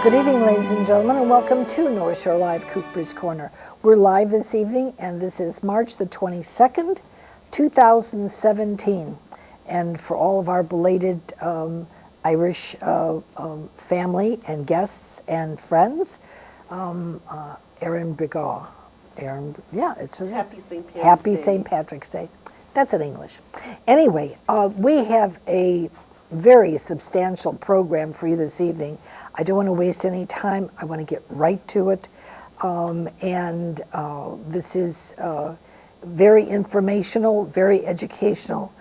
Good evening, ladies and gentlemen, and welcome to North Shore Live Cooper's Corner. We're live this evening, and this is March the 22nd, 2017. And for all of our belated Irish family and guests and friends, Erin Bigaw. It's Happy St. Patrick's Day. Happy St. Patrick's Day. That's in English. Anyway, we have a very substantial program for you this evening. I don't want to waste any time. I want to get right to it. This is very informational, very educational.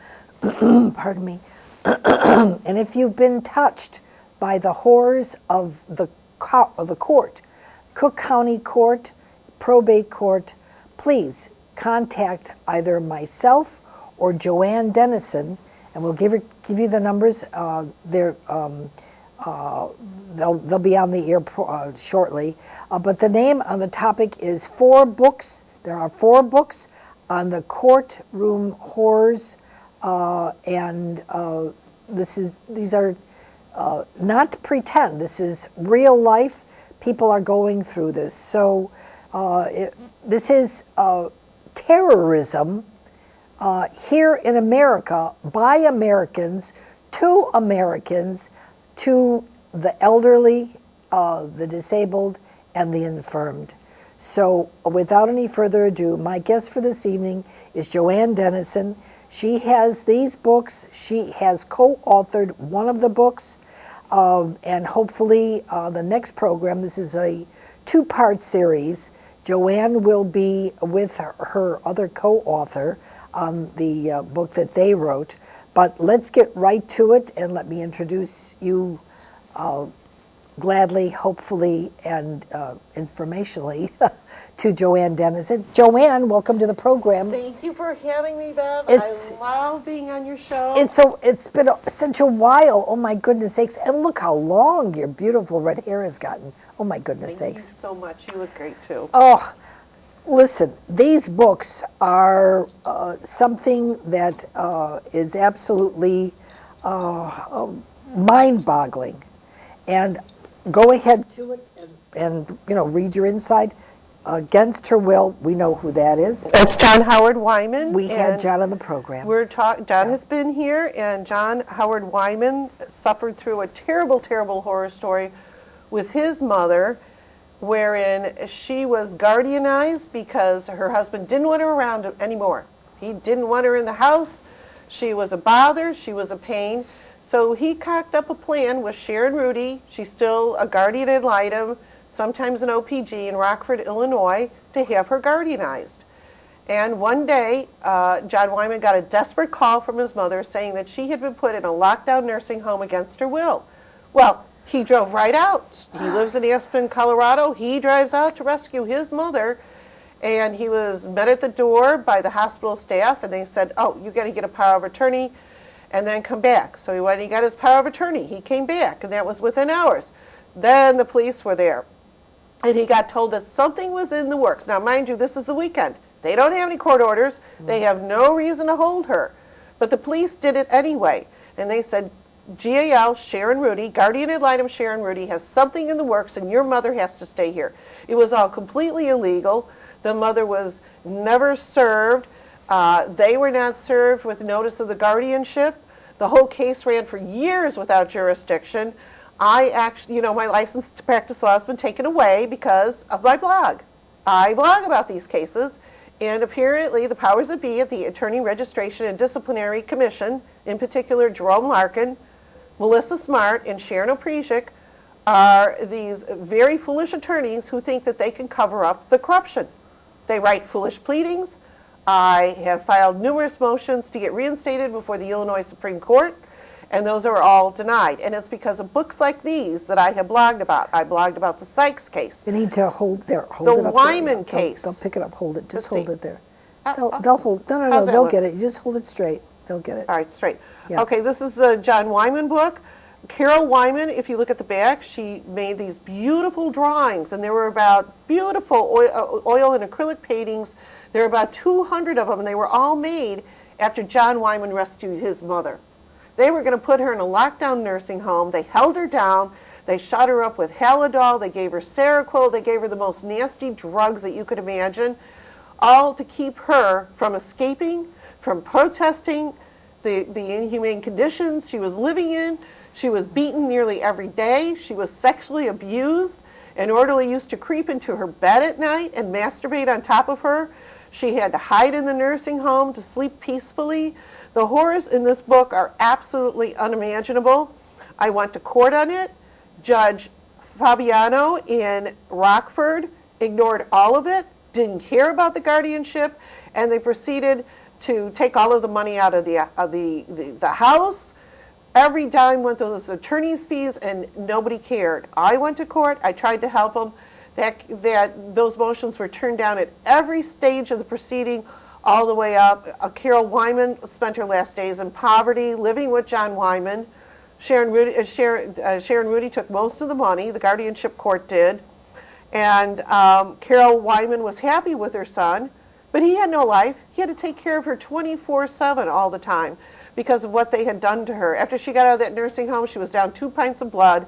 Pardon me. And if you've been touched by the horrors of the court, Cook County Court, probate court, please contact either myself or Joanne Dennison, and we'll give you the numbers. They'll be on the air shortly. But the name on the topic is 4 books. There are 4 books on the courtroom horrors, these are not pretend. This is real life. People are going through this. So this is terrorism here in America by Americans, to the elderly, the disabled, and the infirmed. So without any further ado, my guest for this evening is Joanne Dennison. She has these books. She has co-authored one of the books, and hopefully the next program, this is a 2-part series, Joanne will be with her other co-author on the book that they wrote. But let's get right to it, and let me introduce you gladly, hopefully, and informationally to Joanne Dennison. Joanne, welcome to the program. Thank you for having me, Bev. I love being on your show. It's been such a while. Oh my goodness sakes! And look how long your beautiful red hair has gotten. Oh my goodness sakes! Thank you so much. You look great too. Oh, listen, these books are something that is absolutely mind-boggling. And go ahead to it and read your inside. Against Her Will, we know who that is. It's John Howard Wyman. We had John on the program. John has been here, and John Howard Wyman suffered through a terrible, terrible horror story with his mother, wherein she was guardianized because her husband didn't want her around anymore. He didn't want her in the house. She was a bother. She was a pain. So he cocked up a plan with Sharon Rudy. She's still a guardian ad litem, sometimes an OPG in Rockford, Illinois, to have her guardianized. And one day, John Wyman got a desperate call from his mother saying that she had been put in a lockdown nursing home against her will. Well, he drove right out. He lives in Aspen, Colorado. He drives out to rescue his mother, and he was met at the door by the hospital staff, and they said, "Oh, you got to get a power of attorney and then come back." So he went and he got his power of attorney. He came back, and that was within hours. Then the police were there, and he got told that something was in the works. Now, mind you, this is the weekend. They don't have any court orders. They have no reason to hold her. But the police did it anyway, and they said, GAL, Sharon Rudy, guardian ad litem Sharon Rudy, has something in the works, and your mother has to stay here. It was all completely illegal. The mother was never served. They were not served with notice of the guardianship. The whole case ran for years without jurisdiction. I actually, my license to practice law has been taken away because of my blog. I blog about these cases, and apparently the powers that be at the Attorney Registration and Disciplinary Commission, in particular Jerome Larkin, Melissa Smart, and Sharon Oprezhik, are these very foolish attorneys who think that they can cover up the corruption. They write foolish pleadings. I have filed numerous motions to get reinstated before the Illinois Supreme Court, and those are all denied. And it's because of books like these that I have blogged about. I blogged about the Sykes case. You need to hold it up. The Wyman case. They'll pick it up. Hold it. Just hold it there. They'll hold. No. They'll get it. You just hold it straight. They'll get it. All right, straight. Yeah. Okay, this is the John Wyman book. Carol Wyman, if you look at the back, she made these beautiful drawings, and there were about beautiful oil and acrylic paintings. There were about 200 of them, and they were all made after John Wyman rescued his mother. They were going to put her in a lockdown nursing home. They held her down. They shot her up with Halidol. They gave her Seroquel. They gave her the most nasty drugs that you could imagine, all to keep her from escaping, from protesting the inhumane conditions she was living in. She was beaten nearly every day. She was sexually abused. An orderly used to creep into her bed at night and masturbate on top of her. She had to hide in the nursing home to sleep peacefully. The horrors in this book are absolutely unimaginable. I went to court on it. Judge Fabiano in Rockford ignored all of it, didn't care about the guardianship, and they proceeded to take all of the money out of the house. Every dime went to those attorney's fees, and nobody cared. I went to court. I tried to help them. Those motions were turned down at every stage of the proceeding, all the way up. Carol Wyman spent her last days in poverty, living with John Wyman. Sharon Rudy took most of the money. The guardianship court did. And Carol Wyman was happy with her son, but he had no life. He had to take care of her 24/7 all the time because of what they had done to her. After she got out of that nursing home, she was down 2 pints of blood,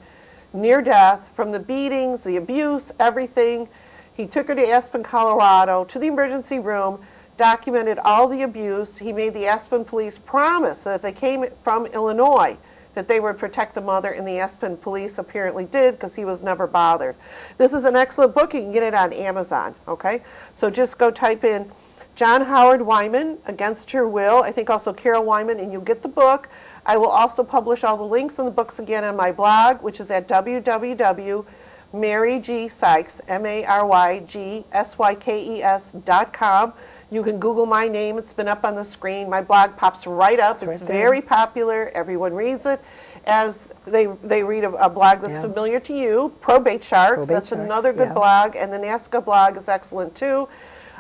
near death, from the beatings, the abuse, everything. He took her to Aspen, Colorado, to the emergency room, documented all the abuse. He made the Aspen police promise that if they came from Illinois, that they would protect the mother, and the Aspen police apparently did because he was never bothered. This is an excellent book. You can get it on Amazon, okay? So just go type in John Howard Wyman, Against Her Will. I think also Carol Wyman, and you'll get the book. I will also publish all the links in the books again on my blog, which is at www.marygsykes, MaryGsykes.com. You can Google my name. It's been up on the screen. My blog pops right up. It's very popular. Everyone reads it. As they read a blog that's familiar to you, Probate Sharks. That's another good blog. And the NASCA blog is excellent too.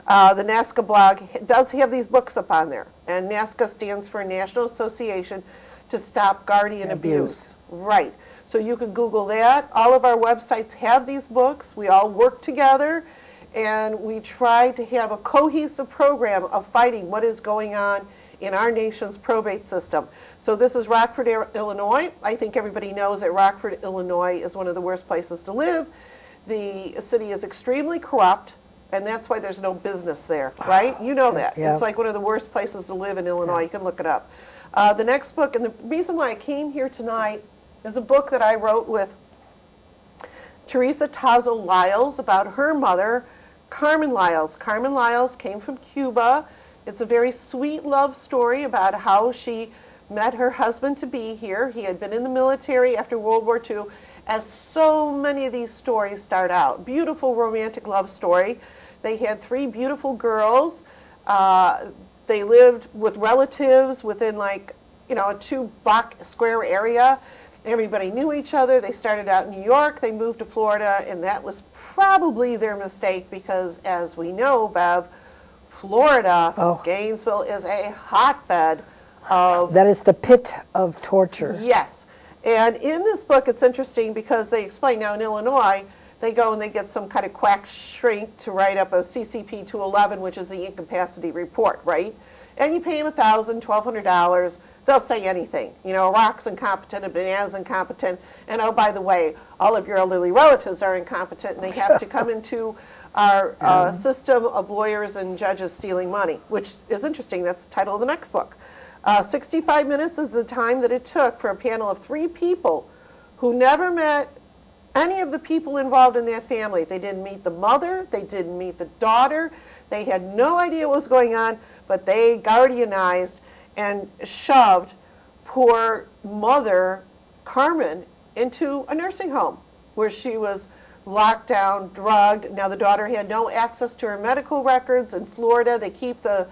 The NASCA blog does have these books up on there. And NASCA stands for National Association to Stop Guardian Abuse. Right. So you can Google that. All of our websites have these books. We all work together. And we try to have a cohesive program of fighting what is going on in our nation's probate system. So this is Rockford, Illinois. I think everybody knows that Rockford, Illinois is one of the worst places to live. The city is extremely corrupt, and that's why there's no business there, right? You know that. It's like one of the worst places to live in Illinois. You can look it up. The next book, and the reason why I came here tonight, is a book that I wrote with Teresa Tazo Lyles about her mother, Carmen Lyles. Carmen Lyles came from Cuba. It's a very sweet love story about how she met her husband to be here. He had been in the military after World War II, as so many of these stories start out. Beautiful romantic love story. They had 3 beautiful girls. They lived with relatives within a 2-block square area. Everybody knew each other. They started out in New York. They moved to Florida, and that was probably their mistake because, as we know, Bev, Florida, Gainesville is a hotbed of... That is the pit of torture. Yes. And in this book, it's interesting because they explain now in Illinois, they go and they get some kind of quack shrink to write up a CCP 211, which is the incapacity report, right? And you pay them $1,000, $1,200. They'll say anything. You know, a rock's incompetent, a banana's incompetent, and oh, by the way, all of your elderly relatives are incompetent, and they have to come into our system of lawyers and judges stealing money, which is interesting. That's the title of the next book. 65 minutes is the time that it took for a panel of 3 people who never met any of the people involved in that family. They didn't meet the mother. They didn't meet the daughter. They had no idea what was going on, but they guardianized and shoved poor mother, Carmen, into a nursing home where she was locked down, drugged. Now the daughter had no access to her medical records. In Florida, they keep the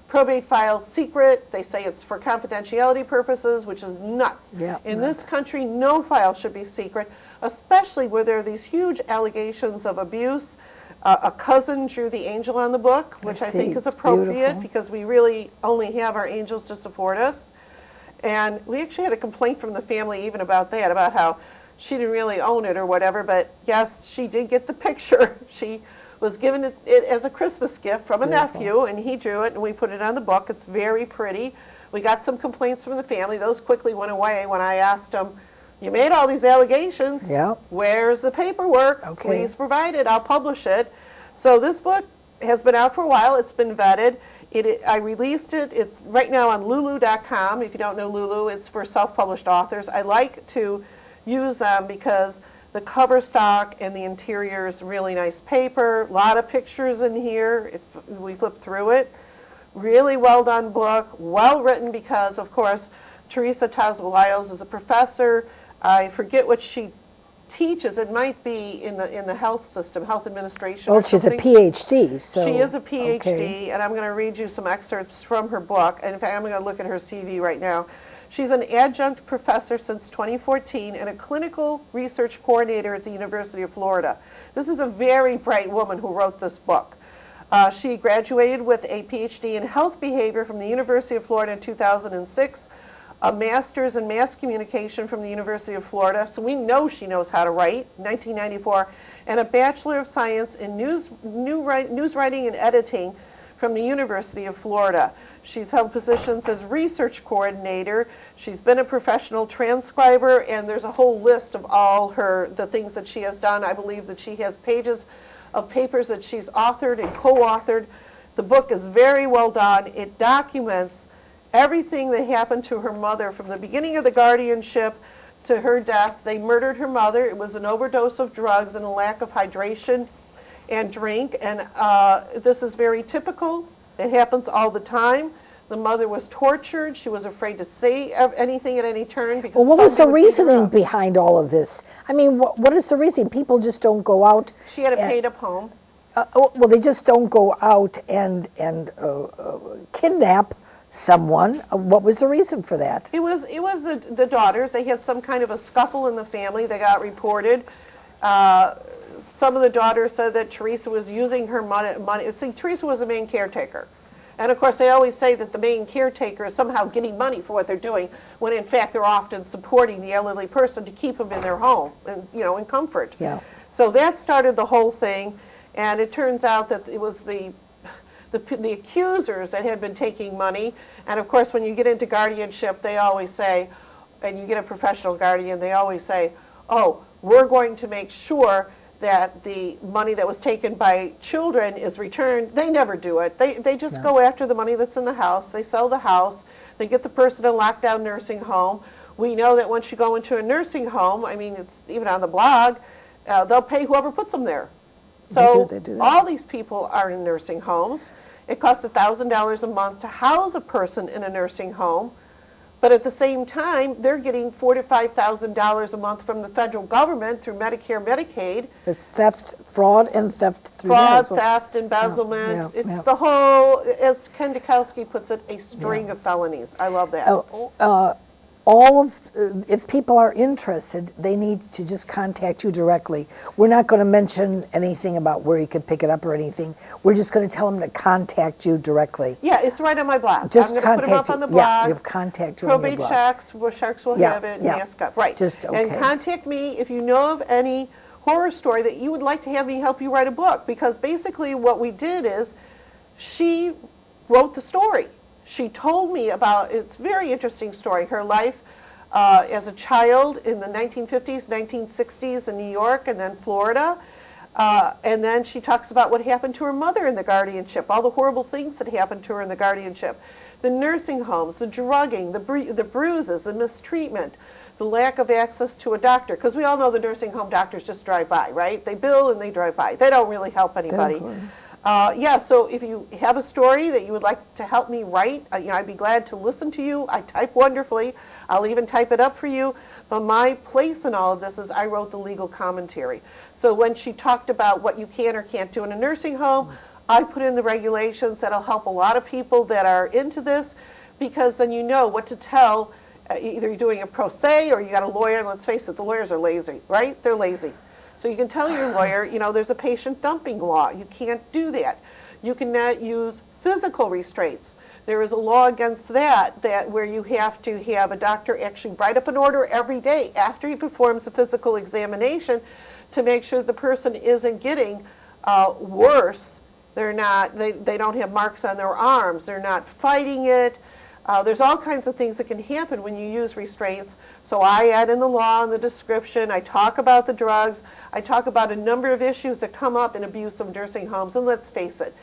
probate file secret. They say it's for confidentiality purposes, which is nuts. In this country, no file should be secret, especially where there are these huge allegations of abuse. A cousin drew the angel on the book, which I think is appropriate because we really only have our angels to support us. And we actually had a complaint from the family even about that, about how she didn't really own it or whatever, but yes, she did get the picture. She was given it as a Christmas gift from a nephew, and he drew it, and we put it on the book. It's very pretty. We got some complaints from the family. Those quickly went away when I asked them you made all these allegations. Yeah. Where's the paperwork? Okay. Please provide it. I'll publish it. So this book has been out for a while. It's been vetted. I released it. It's right now on lulu.com. If you don't know Lulu, it's for self-published authors. I like to use them because the cover stock and the interior is really nice paper. A lot of pictures in here if we flip through it. Really well done book. Well written because, of course, Teresa Tazawaios is a professor. I forget what she teaches. It might be in the health system, health administration. Well, or she's a something. PhD. So, She is a PhD, okay. and I'm going to read you some excerpts from her book. And in fact, I'm going to look at her CV right now. She's an adjunct professor since 2014 and a clinical research coordinator at the University of Florida. This is a very bright woman who wrote this book. She graduated with a PhD in health behavior from the University of Florida in 2006, a master's in mass communication from the University of Florida, so we know she knows how to write, 1994, and a Bachelor of Science in news writing and editing from the University of Florida. She's held positions as research coordinator. She's been a professional transcriber, and there's a whole list of all the things that she has done. I believe that she has pages of papers that she's authored and co-authored. The book is very well done. It documents everything that happened to her mother from the beginning of the guardianship to her death. They murdered her mother. It was an overdose of drugs and a lack of hydration and drink, and this is very typical. It happens all the time. The mother was tortured. She was afraid to say anything at any turn because Well, what was the somebody would beat her reasoning up. behind all of this? I mean, what is the reason? People just don't go out. She had a paid-up home. Well, they just don't go out and kidnap someone. What was the reason for that? It was the daughters. They had some kind of a scuffle in the family. They got reported. Some of the daughters said that Teresa was using her money. See, Teresa was the main caretaker. And of course, they always say that the main caretaker is somehow getting money for what they're doing, when in fact they're often supporting the elderly person to keep them in their home, and in comfort. Yeah. So that started the whole thing, and it turns out that it was the accusers that had been taking money. And of course, when you get into guardianship, they always say, and you get a professional guardian, they always say, oh, we're going to make sure that the money that was taken by children is returned. They never do it. They just go after the money that's in the house. They sell the house. They get the person in a lockdown nursing home. We know that once you go into a nursing home, I mean, it's even on the blog, they'll pay whoever puts them there. So They do that. all these people are in nursing homes. It costs $1,000 a month to house a person in a nursing home. But at the same time, they're getting $4,000 to $5,000 a month from the federal government through Medicare, Medicaid. It's theft, fraud, and theft through that Fraud, as well. theft, embezzlement. Yeah, It's yeah. the whole, as Ken Dukowski puts it, a string of felonies. I love that. If people are interested, they need to just contact you directly. We're not going to mention anything about where you can pick it up or anything. We're just going to tell them to contact you directly. Yeah, it's right on my blog. Just I'm going to put them up contact on the you. Yeah, blog. you've contact you on your Probate blog. checks, where Sharks will Yeah, have it, and yeah. Mask Up. Right. Just, And okay. contact me if you know of any horror story that you would like to have me help you write a book. Because basically what we did is she wrote the story. She told me about, it's a very interesting story, her life as a child in the 1950s, 1960s in New York and then Florida. And then she talks about what happened to her mother in the guardianship, all the horrible things that happened to her in the guardianship. The nursing homes, the drugging, the bruises, the mistreatment, the lack of access to a doctor. Because we all know the nursing home doctors just drive by, right? They bill and they drive by. They don't really help anybody. So if you have a story that you would like to help me write, I'd be glad to listen to you. I type wonderfully. I'll even type it up for you. But my place in all of this is I wrote the legal commentary. So when she talked about what you can or can't do in a nursing home, I put in the regulations that'll help a lot of people that are into this, because then you know what to tell. Either you're doing a pro se or you got a lawyer, and let's face it, the lawyers are lazy, right? They're lazy. So you can tell your lawyer, there's a patient dumping law. You can't do that. You cannot use physical restraints. There is a law against that where you have to have a doctor actually write up an order every day after he performs a physical examination to make sure the person isn't getting worse. They don't have marks on their arms. They're not fighting it. There's all kinds of things that can happen when you use restraints. So I add in the law and the description. I talk about the drugs. I talk about a number of issues that come up in abusive nursing homes. And let's face it,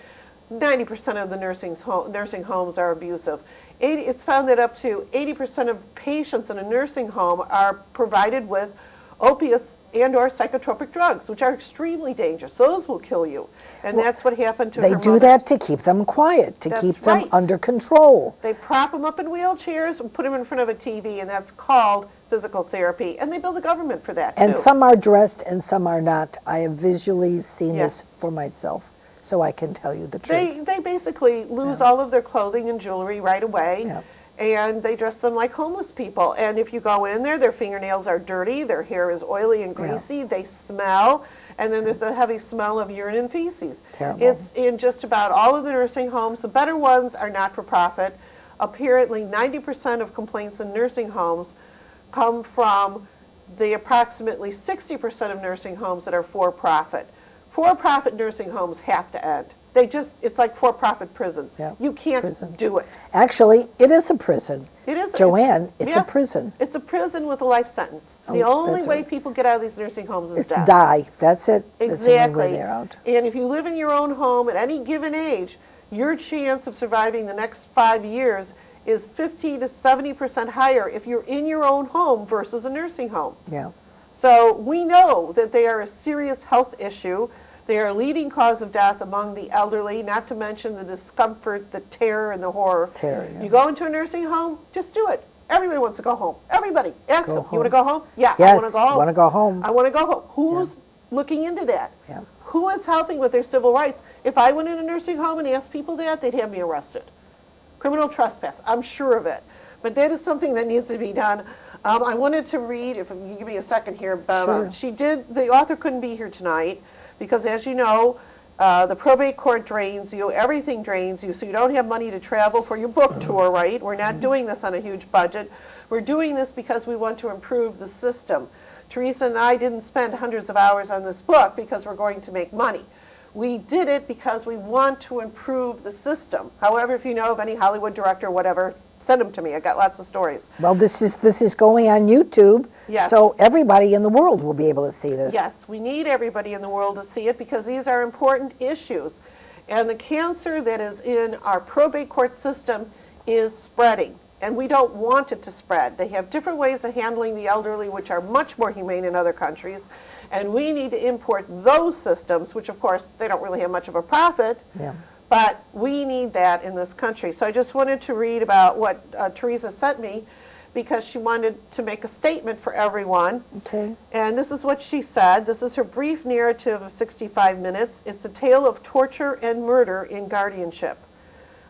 90% of the nursing homes are abusive. It's found that up to 80% of patients in a nursing home are provided with opiates and or psychotropic drugs, which are extremely dangerous. Those will kill you. And that's what happened to her They mother. do that to keep them quiet, to That's keep them right. under control. They prop them up in wheelchairs and put them in front of a TV, and that's called physical therapy. And they bill the government for that, And too. some are dressed and some are not. I have visually seen Yes. this for myself, so I can tell you the truth. They basically lose all of their clothing and jewelry right away. Yeah. And they dress them like homeless people. And if you go in there, their fingernails are dirty, their hair is oily and greasy, they smell, and then there's a heavy smell of urine and feces. Terrible. It's in just about all of the nursing homes. The better ones are not-for-profit. Apparently, 90% of complaints in nursing homes come from the approximately 60% of nursing homes that are for-profit. For-profit nursing homes have to end. It's like for-profit prisons. Yeah, You can't prison. do it. Actually, it is a prison. It is. Joanne, it's yeah, a prison. It's a prison with a life sentence. The Oh, only that's way right. people get out of these nursing homes is It's to death. die. That's it. That's the only Exactly. way they're out. And if you live in your own home at any given age, your chance of surviving the next 5 years is 50 to 70% higher if you're in your own home versus a nursing home. Yeah. So we know that they are a serious health issue. They are a leading cause of death among the elderly, not to mention the discomfort, the terror, and the horror. Terror, yeah. You go into a nursing home, just do it. Everybody wants to go home. Everybody. Ask Go them, you home. want to go home? Yeah, I Yes, want to go home. want to go home. I want to go home. Who's looking into that? Yeah. Who is helping with their civil rights? If I went in a nursing home and asked people that, they'd have me arrested. Criminal trespass, I'm sure of it. But that is something that needs to be done. I wanted to read, if you give me a second here, Bev. Sure. The author couldn't be here tonight because, as you know, the probate court drains you, everything drains you, so you don't have money to travel for your book tour, right? We're not doing this on a huge budget. We're doing this because we want to improve the system. Teresa and I didn't spend hundreds of hours on this book because we're going to make money. We did it because we want to improve the system. However, if you know of any Hollywood director or whatever, send them to me. I got lots of stories. Well, this is going on YouTube, Yes. so everybody in the world will be able to see this. Yes, we need everybody in the world to see it because these are important issues. And the cancer that is in our probate court system is spreading. And we don't want it to spread. They have different ways of handling the elderly, which are much more humane in other countries. And we need to import those systems, which of course, they don't really have much of a profit. Yeah. But we need that in this country. So I just wanted to read about what Teresa sent me because she wanted to make a statement for everyone. Okay. And this is what she said. This is her brief narrative of 65 minutes. It's a tale of torture and murder in guardianship.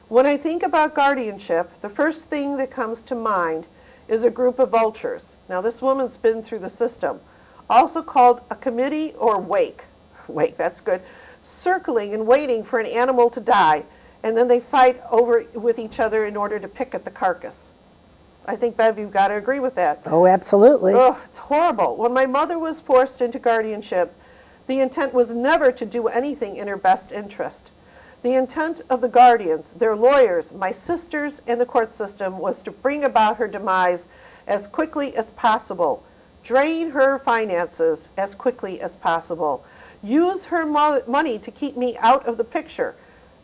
When I think about guardianship, the first thing that comes to mind is a group of vultures. Now, this woman's been through the system, also called a committee or wake. Wake, that's good. Circling and waiting for an animal to die, and then they fight over with each other in order to pick at the carcass. I think, Bev, you've got to agree with that. Oh, absolutely. Oh, it's horrible. When my mother was forced into guardianship, the intent was never to do anything in her best interest. The intent of the guardians, their lawyers, my sisters, and the court system was to bring about her demise as quickly as possible, drain her finances as quickly as possible, use her money to keep me out of the picture.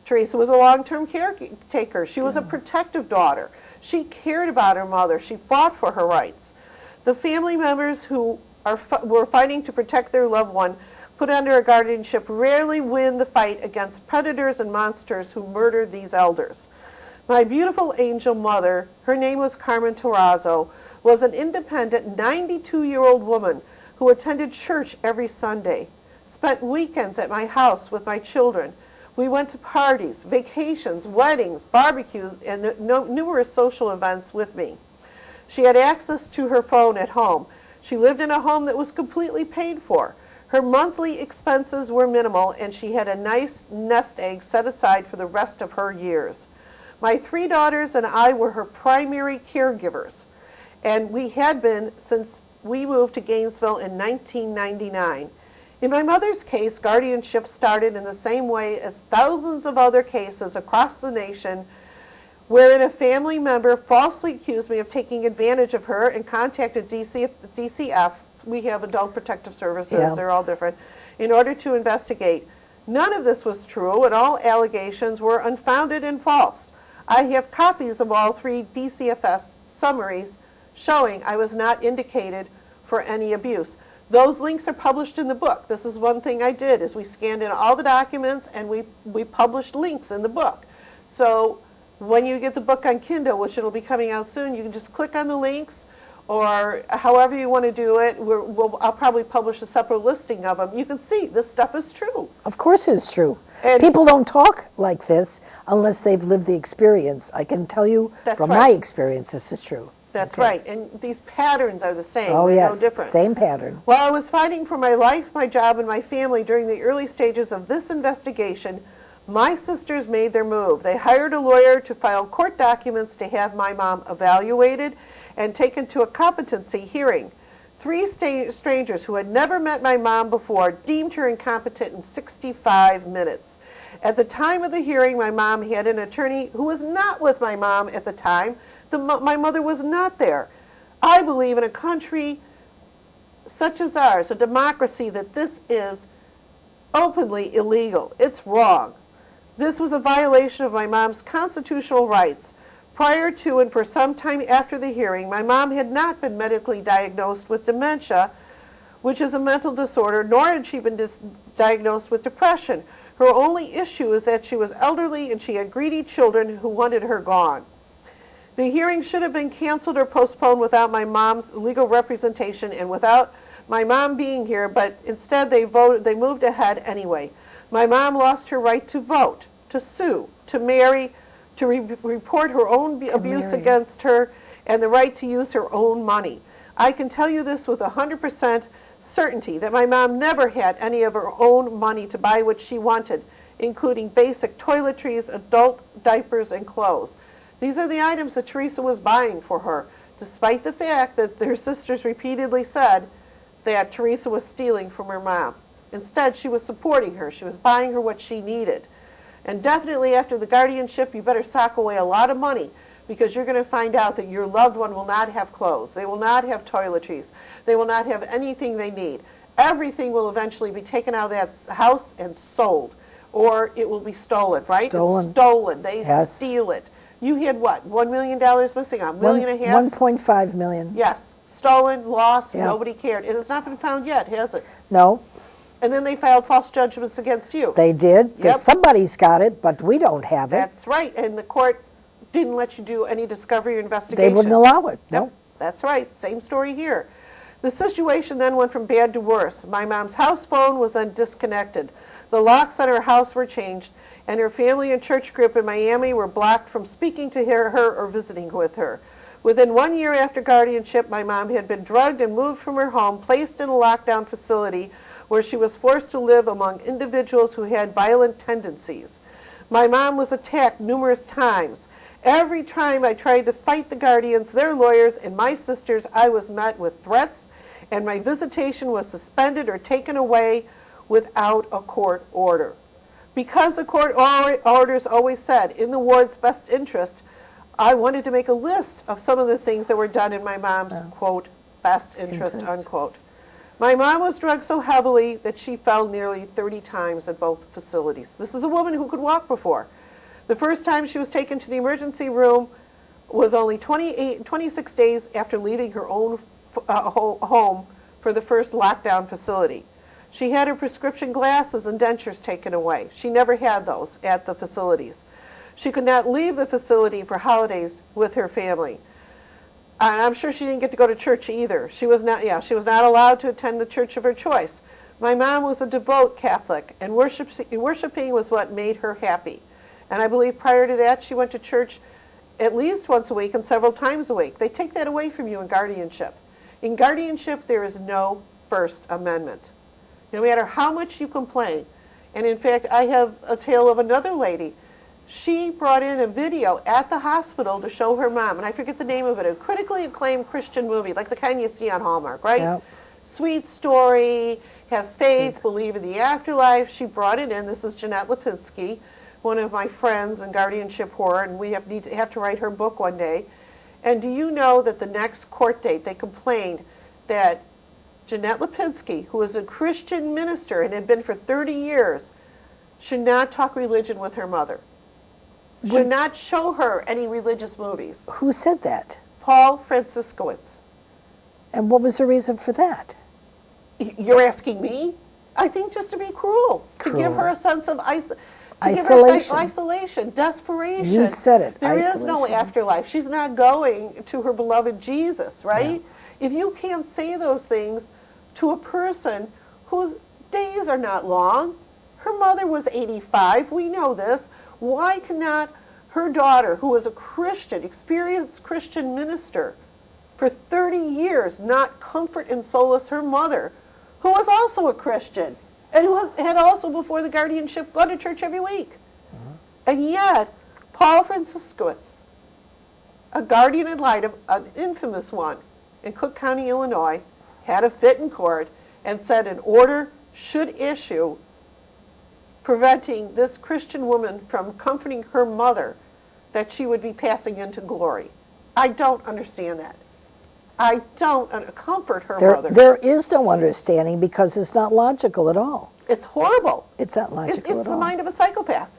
Teresa was a long-term caretaker. She was a protective daughter. She cared about her mother. She fought for her rights. The family members who were fighting to protect their loved one put under a guardianship rarely win the fight against predators and monsters who murdered these elders. My beautiful angel mother, her name was Carmen Terrazzo, was an independent 92-year-old woman who attended church every Sunday, spent weekends at my house with my children. We went to parties, vacations, weddings, barbecues, and numerous social events with me. She had access to her phone at home. She lived in a home that was completely paid for. Her monthly expenses were minimal, and she had a nice nest egg set aside for the rest of her years. My 3 daughters and I were her primary caregivers, and we had been since we moved to Gainesville in 1999. In my mother's case, guardianship started in the same way as thousands of other cases across the nation wherein a family member falsely accused me of taking advantage of her and contacted DCF. We have Adult Protective Services, Yeah. they're all different, in order to investigate. None of this was true, and all allegations were unfounded and false. I have copies of all 3 DCFS summaries showing I was not indicated for any abuse. Those links are published in the book. This is one thing I did, is we scanned in all the documents and we published links in the book. So when you get the book on Kindle, which it'll be coming out soon, you can just click on the links, or however you want to do it. I'll probably publish a separate listing of them. You can see this stuff is true. Of course it's true. And people don't talk like this unless they've lived the experience. I can tell you That's from right. my experience this is true. That's Okay. right. And these patterns are the same. Oh They're yes, no different. same pattern. While I was fighting for my life, my job, and my family during the early stages of this investigation, my sisters made their move. They hired a lawyer to file court documents to have my mom evaluated and taken to a competency hearing. 3 strangers who had never met my mom before deemed her incompetent in 65 minutes. At the time of the hearing, my mom had an attorney who was not with my mom at the time. My mother was not there. I believe in a country such as ours, a democracy, that this is openly illegal. It's wrong. This was a violation of my mom's constitutional rights. Prior to and for some time after the hearing, my mom had not been medically diagnosed with dementia, which is a mental disorder, nor had she been diagnosed with depression. Her only issue is that she was elderly and she had greedy children who wanted her gone. The hearing should have been canceled or postponed without my mom's legal representation and without my mom being here, but instead they moved ahead anyway. My mom lost her right to vote, to sue, to marry, to report her own abuse against her, and the right to use her own money. I can tell you this with 100% certainty, that my mom never had any of her own money to buy what she wanted, including basic toiletries, adult diapers, and clothes. These are the items that Teresa was buying for her, despite the fact that their sisters repeatedly said that Teresa was stealing from her mom. Instead, she was supporting her. She was buying her what she needed. And definitely after the guardianship, you better sock away a lot of money, because you're going to find out that your loved one will not have clothes. They will not have toiletries. They will not have anything they need. Everything will eventually be taken out of that house and sold, or it will be stolen, right? Stolen. It's stolen. They Yes. steal it. You had what, $1 million missing, a million and a half? 1.5 million. Yes, stolen, lost, Yeah. nobody cared. It has not been found yet, has it? No, And then they filed false judgments against you. they did. Yep. Somebody's got it, but we don't have it. That's right, and the court didn't let you do any discovery or They investigation. wouldn't allow it. Yep, No. that's right, same story here. The situation then went from bad to worse. My mom's house phone was then disconnected. The locks on her house were changed, and her family and church group in Miami were blocked from speaking to her or visiting with her. Within 1 year after guardianship, my mom had been drugged and moved from her home, placed in a lockdown facility where she was forced to live among individuals who had violent tendencies. My mom was attacked numerous times. Every time I tried to fight the guardians, their lawyers, and my sisters, I was met with threats, and my visitation was suspended or taken away without a court order. Because the court orders always said, in the ward's best interest, I wanted to make a list of some of the things that were done in my mom's, quote, best interest, unquote. My mom was drugged so heavily that she fell nearly 30 times at both facilities. This is a woman who could walk before. The first time she was taken to the emergency room was only 26 days after leaving her own home for the first lockdown facility. She had her prescription glasses and dentures taken away. She never had those at the facilities. She could not leave the facility for holidays with her family. And I'm sure she didn't get to go to church either. She was not allowed to attend the church of her choice. My mom was a devout Catholic, and worshiping was what made her happy. And I believe prior to that, she went to church at least once a week and several times a week. They take that away from you in guardianship. In guardianship, there is no First Amendment. No matter how much you complain. And in fact, I have a tale of another lady. She brought in a video at the hospital to show her mom, and I forget the name of it, a critically acclaimed Christian movie, like the kind you see on Hallmark, right? Yep. Sweet story, have faith, believe in the afterlife. She brought it in. This is Jeanette Lipinski, one of my friends in guardianship horror, and we have to write her book one day. And do you know that the next court date, they complained that Jeanette Lipinski, who was a Christian minister and had been for 30 years, should not talk religion with her mother, should not show her any religious movies. Who said that? Paul Franciscowitz. And what was the reason for that? You're asking me? I think just to be cruel. To give her a sense of isolation, desperation. You said it. There is no afterlife. She's not going to her beloved Jesus, right? Yeah. If you can't say those things to a person whose days are not long, her mother was 85, we know this. Why cannot her daughter, who was a Christian, experienced Christian minister for 30 years, not comfort and solace her mother, who was also a Christian, and had also, before the guardianship, gone to church every week? And yet, Paul Franciscowitz, a guardian ad litem, an infamous one, in Cook County, Illinois, had a fit in court and said an order should issue preventing this Christian woman from comforting her mother, that she would be passing into glory. I don't understand that. I don't comfort her mother. There is no understanding because it's not logical at all. It's horrible. It's not logical at all. It's the mind of a psychopath,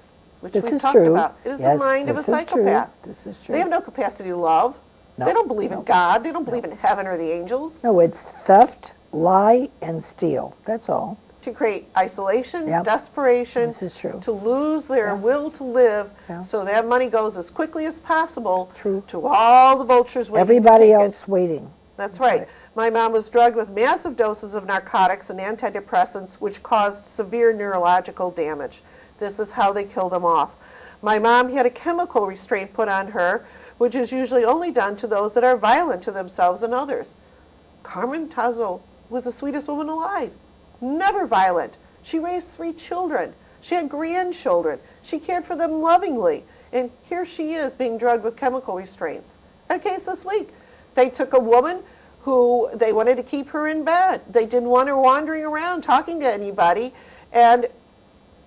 which this we've is talked true. about. It is the mind of a psychopath. This is true. They have no capacity to love. No. They don't believe in God. They don't believe in heaven or the angels. No, it's theft, lie, and steal. That's all. To create isolation, Yep. desperation, This is true. to lose their will to live, Yeah. so that money goes as quickly as possible True. to all the vultures waiting Everybody to take else waiting. That's right. My mom was drugged with massive doses of narcotics and antidepressants, which caused severe neurological damage. This is how they killed them off. My mom had a chemical restraint put on her, which is usually only done to those that are violent to themselves and others. Carmen Tazo was the sweetest woman alive. Never violent. She raised 3 children. She had grandchildren. She cared for them lovingly. And here she is being drugged with chemical restraints. A case this week. They took a woman who they wanted to keep her in bed. They didn't want her wandering around talking to anybody, and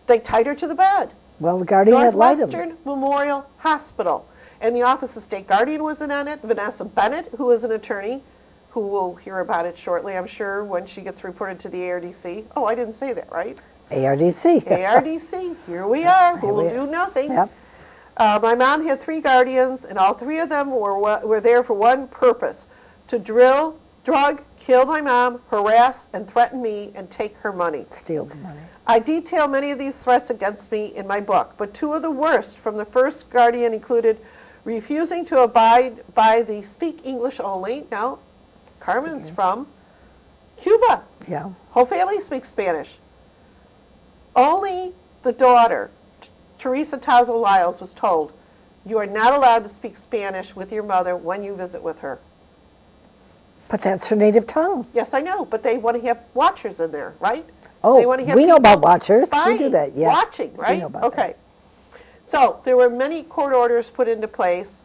they tied her to the bed. Well, the guardian ad litem. Northwestern Memorial Hospital. And the Office of State Guardian was in on it. Vanessa Bennett, who is an attorney, who will hear about it shortly, I'm sure, when she gets reported to the ARDC. Oh, I didn't say that, right? ARDC. ARDC, here we are, who will do nothing. Yep. My mom had 3 guardians, and all 3 of them were there for one purpose: to drill, drug, kill my mom, harass, and threaten me, and take her money. Steal the money. I detail many of these threats against me in my book, but 2 of the worst from the first guardian included refusing to abide by the speak English only. Now, Carmen's from Cuba. Yeah. Whole family speaks Spanish. Only the daughter, Teresa Tazo Lyles, was told, you are not allowed to speak Spanish with your mother when you visit with her. But that's her native tongue. Yes, I know, but they want to have watchers in there, right? Oh, they want to have we know about people watchers. spying, We do that, yeah. Watching, right? We know about okay. that. So there were many court orders put into place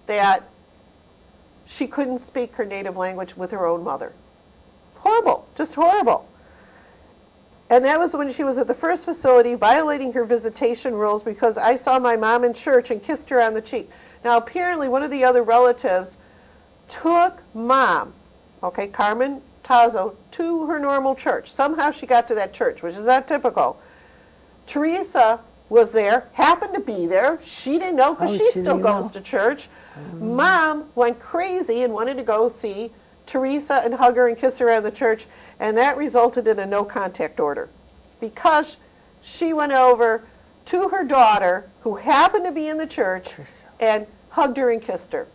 that she couldn't speak her native language with her own mother. Horrible, just horrible. And that was when she was at the first facility, violating her visitation rules because I saw my mom in church and kissed her on the cheek. Now, apparently, one of the other relatives took mom, okay, Carmen Tazo, to her normal church. Somehow she got to that church, which is not typical. Teresa was there, happened to be there. She didn't know because she still goes to church. Mom went crazy and wanted to go see Teresa and hug her and kiss her around the church, and that resulted in a no-contact order because she went over to her daughter, who happened to be in the church, and hugged her and kissed her.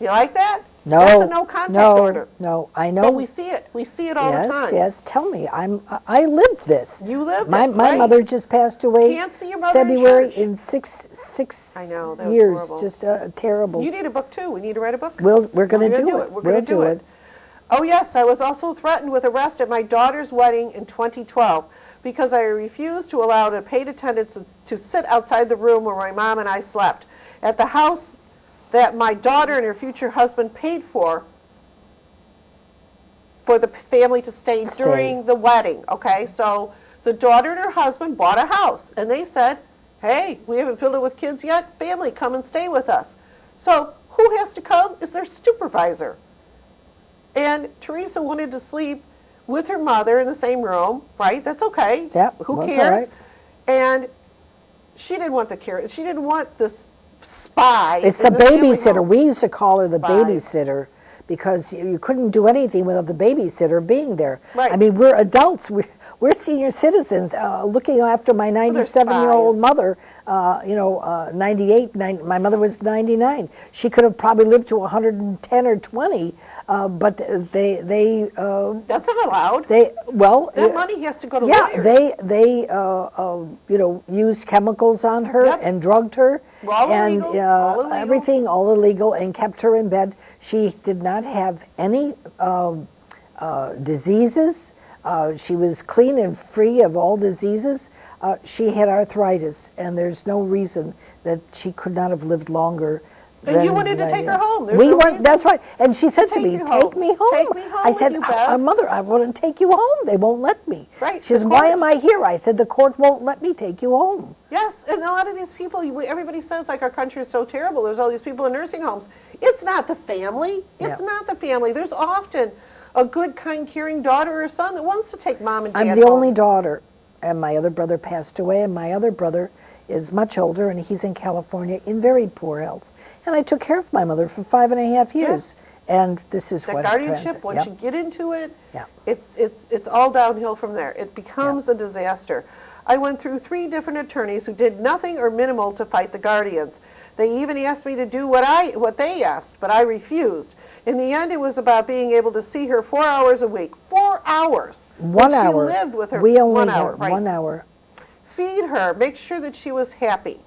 You like that? No. That's a no-contact order. No, I know. But we see it. We see it all the time. Yes, tell me. I lived this. You lived my it, right? mother just passed away. Can't see your mother February in church. in six I know, that was years. horrible. Just terrible. You need a book too. We need to write a book. We're going to do it. We're going to do it. Oh yes, I was also threatened with arrest at my daughter's wedding in 2012 because I refused to allow the paid attendants to sit outside the room where my mom and I slept. At the house that my daughter and her future husband paid for the family to stay during the wedding, okay? So the daughter and her husband bought a house, and they said, Hey, we haven't filled it with kids yet. Family, come and stay with us. So who has to come is their supervisor. And Teresa wanted to sleep with her mother in the same room, right? That's okay. Yeah, who that's cares? all right. And she didn't want the care. She didn't want this spy. It's in a the family babysitter. home. We used to call her the Spy. babysitter because you couldn't do anything without the babysitter being there. Right. I mean, we're adults. We're senior citizens looking after my 97-year-old spies. mother, 98, my mother was 99. She could have probably lived to 110 or 20, but they That's not allowed. well, That money has to go to yeah, lawyers. they used chemicals on her Yep. and drugged her, All and illegal, all illegal. everything, all illegal, and kept her in bed. She did not have any diseases. She was clean and free of all diseases. She had arthritis, and there's no reason that she could not have lived longer. And you wanted to take her home. There's We no went. reason That's right. And she said to take me, you "Take home. me home." Take me home I with said, you, Bev. "Mother, I want to take you home. They won't let me." Right, She says, the "Why court- am I here?" I said, "The court won't let me take you home." Yes, and a lot of these people, everybody says like our country is so terrible. There's all these people in nursing homes. It's not the family. It's Yeah. not the family. There's often a good, kind, caring daughter or son that wants to take mom and dad I'm the home. only daughter, and my other brother passed away, and my other brother is much older, and he's in California in very poor health. And I took care of my mother for 5.5 years, and this is That what guardianship, once Yep. you get into it, Yeah. it's all downhill from there. It becomes a disaster. I went through 3 different attorneys who did nothing or minimal to fight the guardians. They even asked me to do what they asked, but I refused. In the end, it was about being able to see her 4 hours a week. 4 hours. 1 When hour. She lived with her. We only 1 hour, had right. 1 hour. Feed her, make sure that she was happy.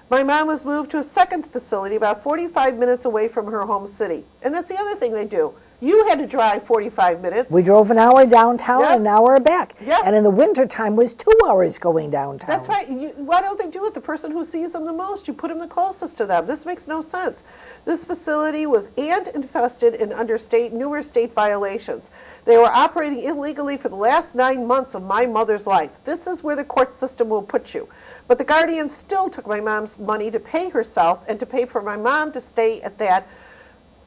My mom was moved to a second facility about 45 minutes away from her home city. And that's the other thing they do. You had to drive 45 minutes. We drove an hour downtown Yep. and an hour back. Yep. And in the wintertime was 2 hours going downtown. That's right. Why don't they do it? The person who sees them the most, you put them the closest to them. This makes no sense. This facility was ant infested and under numerous state violations. They were operating illegally for the last 9 months of my mother's life. This is where the court system will put you. But the guardian still took my mom's money to pay herself and to pay for my mom to stay at that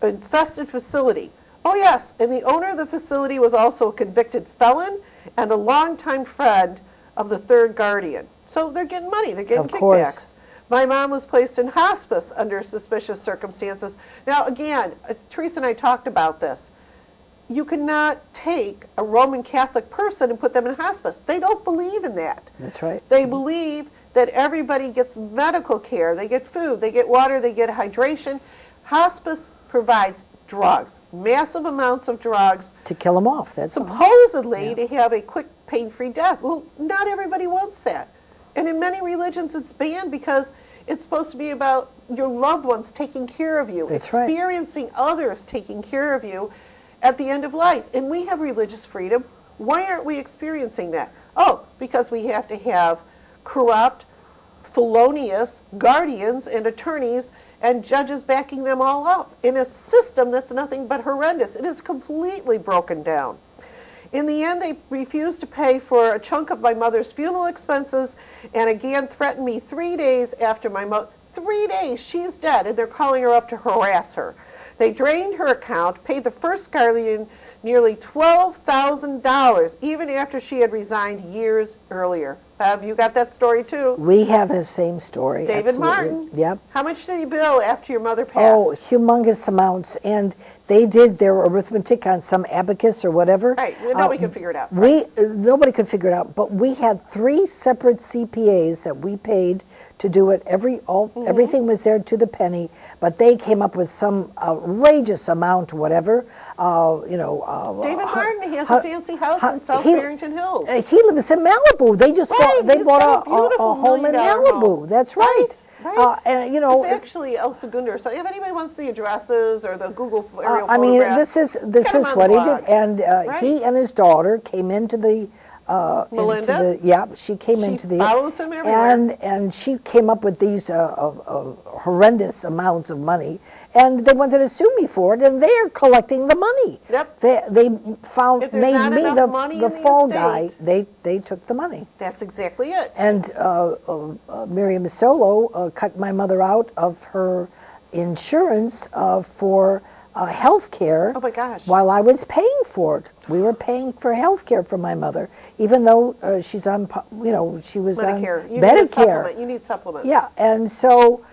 infested facility. Oh yes, and the owner of the facility was also a convicted felon and a longtime friend of the third guardian. So they're getting money, they're getting Of course. kickbacks. My mom was placed in hospice under suspicious circumstances. Now again, Teresa and I talked about this. You cannot take a Roman Catholic person and put them in hospice. They don't believe in that. That's right. They believe that everybody gets medical care. They get food, they get water, they get hydration. Hospice provides drugs, massive amounts of drugs, To kill them off. That's all. supposedly to have a quick, pain-free death. Well, not everybody wants that. And in many religions, it's banned because it's supposed to be about your loved ones taking care of you, That's right. experiencing others taking care of you at the end of life. And we have religious freedom. Why aren't we experiencing that? Oh, because we have to have corrupt, felonious guardians and attorneys and judges backing them all up in a system that's nothing but horrendous. It is completely broken down. In the end, they refused to pay for a chunk of my mother's funeral expenses and again threatened me 3 days after my mother. 3 days, she's dead, and they're calling her up to harass her. They drained her account, paid the first guardian nearly $12,000, even after she had resigned years earlier. Have you got that story too? We have the same story. David absolutely. Martin. Yep. How much did he bill after your mother passed? Oh, humongous amounts. And they did their arithmetic on some abacus or whatever. Right, nobody could figure it out. Nobody could figure it out. But we had 3 separate CPAs that we paid to do it. Everything was there to the penny. But they came up with some outrageous amount, whatever. David Martin, he has a fancy house in South Barrington Hills. He lives in Malibu. They just He's bought got a beautiful home in $1 million Malibu. home. That's right. Right. And It's actually El Segundo or something. If anybody wants the addresses or the Google aerial I mean, photographs, this get is him on what the he did, blog. and Right. he and his daughter came into the Melinda? She came into the. She follows him everywhere. And she came up with these horrendous amounts of money, and they wanted to sue me for it, and they're collecting the money. Yep. They found If there's made not me enough money the in the fall estate- guy. They took the money. That's exactly it. And Miriam Solo cut my mother out of her insurance for health care. Oh my gosh. While I was paying for it. We were paying for health care for my mother, even though she's on, she was Medicare. on You need a Medicare. supplement. You need supplements. Yeah, and so,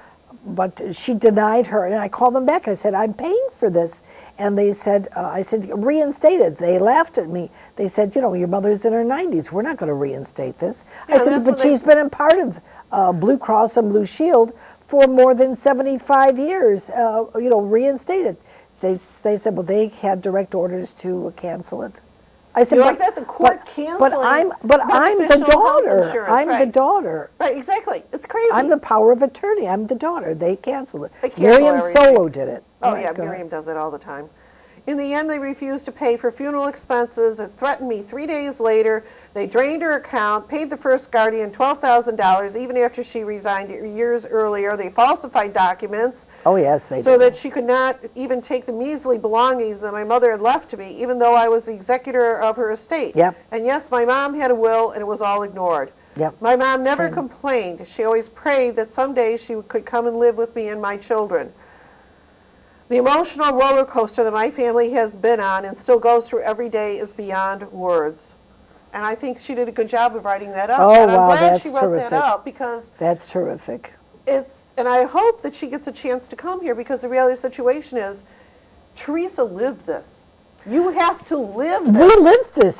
but she denied her, and I called them back. I said, I'm paying for this. And they said, I said, reinstate it. They laughed at me. They said, your mother's in her 90s. We're not going to reinstate this. Yeah, I said, but she's been a part of Blue Cross and Blue Shield for more than 75 years. Reinstate it. They said, well, they had direct orders to cancel it. I said, You like that? The court canceling But I'm the beneficial health daughter. insurance, I'm the right. daughter. Right, exactly. It's crazy. I'm the power of attorney. I'm the daughter. They canceled it. They cancel Miriam everything. Solo did it. Oh, Right, yeah, go ahead. Miriam does it all the time. In the end, they refused to pay for funeral expenses and threatened me 3 days later. They drained her account, paid the first guardian $12,000, even after she resigned years earlier. They falsified documents. Oh, yes, they so did. that she could not even take the measly belongings that my mother had left to me, even though I was the executor of her estate. Yep. And yes, my mom had a will, and it was all ignored. Yep. My mom never Same. complained. She always prayed that someday she could come and live with me and my children. The emotional roller coaster that my family has been on and still goes through every day is beyond words. And I think she did a good job of writing that up. Oh, and I'm wow, glad that's she wrote terrific. that up because That's terrific. and I hope that she gets a chance to come here because the reality of the situation is, Teresa lived this. You have to live this. We lived this.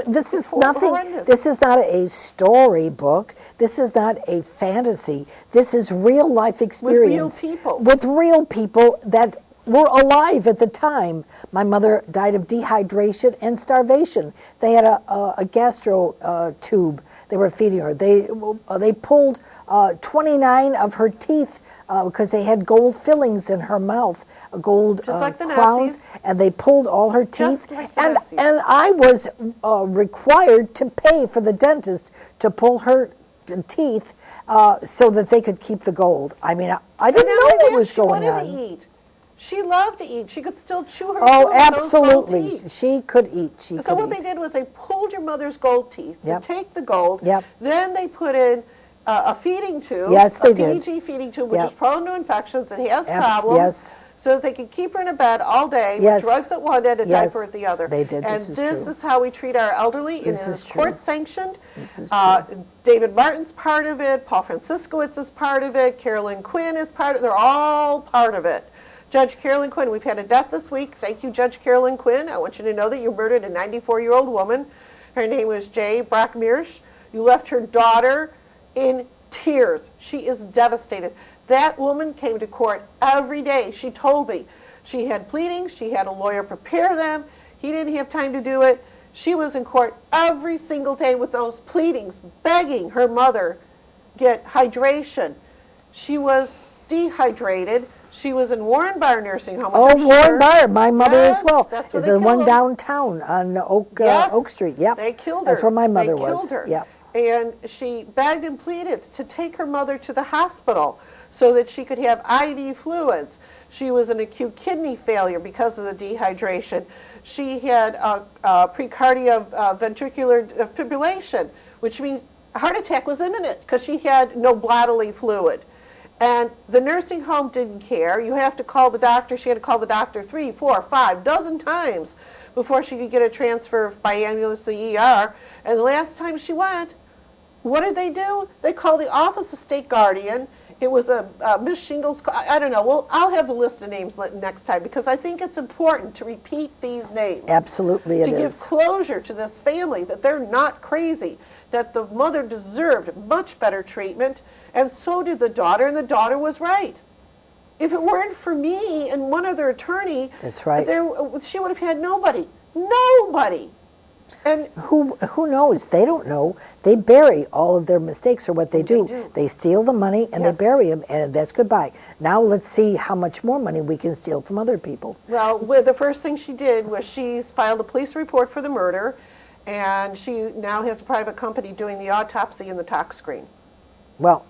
This is nothing. Horrendous. This is not a storybook. This is not a fantasy. This is real life experience. people. With real people that were alive at the time. My mother died of dehydration and starvation. They had a gastro tube they were feeding her. They pulled 29 of her teeth because they had gold fillings in her mouth, gold Just like the crowns, Nazis. and they pulled all her teeth. Just like the and Nazis. and I was required to pay for the dentist to pull her teeth so that they could keep the gold. I mean, I didn't And know not only what that, was she going wanted on. to eat. She loved to eat. She could still chew her Oh, food with those gold absolutely. teeth. She could eat. She So could what eat. they did was they pulled your mother's gold teeth Yep. to take the gold. Yep. Then they put in a feeding tube. Yes, they a did. PG feeding tube, which Yep. is prone to infections and has Abs- problems. yes. So that they could keep her in a bed all day Yes. with drugs at one end and Yes. diaper at the other. They did. And This is this true. is how we treat our elderly. This and it is is true. court sanctioned. This is David Martin's part of it. Paul Franciscowicz is part of it. Carolyn Quinn is part of it. They're all part of it. Judge Carolyn Quinn, we've had a death this week. Thank you, Judge Carolyn Quinn. I want you to know that you murdered a 94-year-old woman. Her name was Jay Brockmeersch. You left her daughter in tears. She is devastated. That woman came to court every day. She told me she had pleadings. She had a lawyer prepare them. He didn't have time to do it. She was in court every single day with those pleadings, begging her mother get hydration. She was dehydrated. She was in Warren Bar Nursing Home. Oh, which I'm Warren sure- Bar, my mother as Yes, well. that's where Is they the killed one her. downtown on Oak Street. Yep. They killed her. That's where my mother They was. killed her. Yep. And she begged and pleaded to take her mother to the hospital so that she could have IV fluids. She was in acute kidney failure because of the dehydration. She had precardia ventricular fibrillation, which means a heart attack was imminent because she had no bodily fluid. And the nursing home didn't care. You have to call the doctor. She had to call the doctor 3, 4, 5 dozen times before she could get a transfer by ambulance to the ER. And the last time she went, what did they do? They called the Office of State Guardian. It was a Miss Shingles. I don't know. Well, I'll have the list of names next time because I think it's important to repeat these names. Absolutely it To give is. closure to this family that they're not crazy, that the mother deserved much better treatment, and so did the daughter, and the daughter was right. If it weren't for me and one other attorney, That's right. she would have had nobody. Nobody. And Who knows? They don't know. They bury all of their mistakes or what they do. do. They steal the money and Yes. they bury them, and that's goodbye. Now let's see how much more money we can steal from other people. well, the first thing she did was she's filed a police report for the murder, And she now has a private company doing the autopsy and the tox screen. Well,